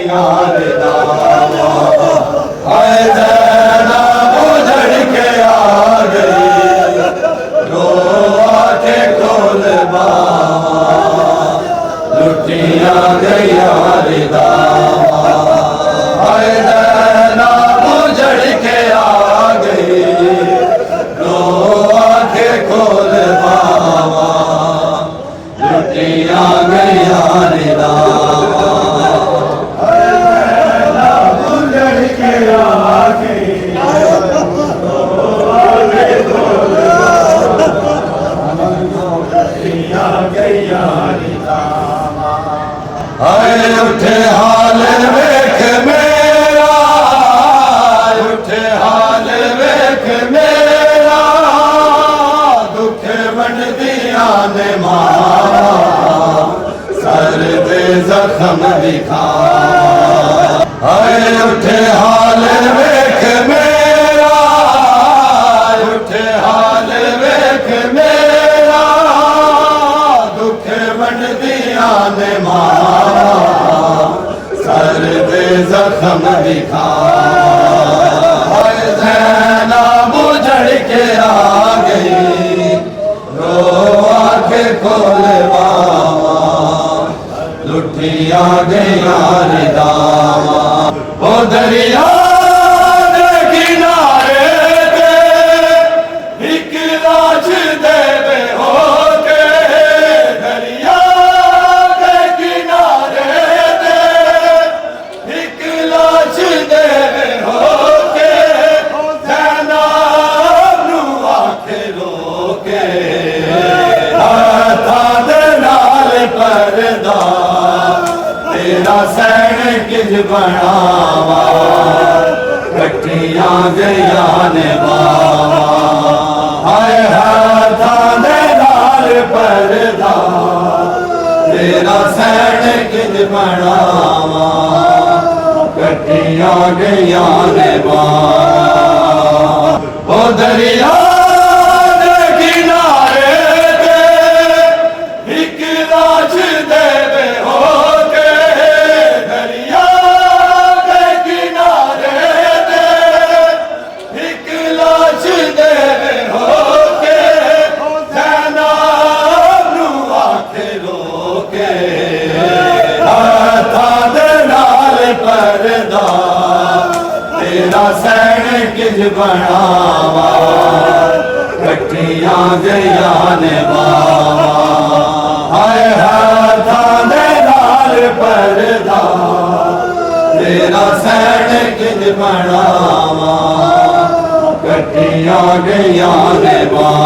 यार दावा आए जैना उजड़ के आ गई रो आके खोल बावा लुटिया गई यार दावा आए जैना उजड़ के आ गई रो आके खोल बावा लुटिया गई यार दावा आए उठे हाल वेख मेरा उठे हाल वेख मेरा दुख बन दिया ने मारा सर दे जख्म दिखा आए उठे हाल वेख मेरा उठे हाल वेख मेरा दुख बन दिया ने मारा सर दे जख्म दिखा जैना बुझड़ के आ गई रो आके खोल बावा लुटिया गई यार दावा ओ दरिया दे किनारे दे एक लाज दे हो के दरिया दे किनारे दे एक लाज दे हो के जैना नू आखे रोके हाथा दे नाल परदा तेरा सैन किज बनावा कट्टिया गया ने बावा हाय हाथा दे नाल परदा तेरा सैन किज बनावा कट्टिया गया ने बावा ओ दरिया दे किनारे दे एक लाज दे हो के दरिया दे किनारे दे एक लाज दे हो के जैना नू आखे रोके हाथा दे नाल परदा तेरा सैन किज बनावा कट्टिया गया ने बावा हाय हाथा दे नाल परदा तेरा सैन किज बनावा कट्टिया गया ने बावा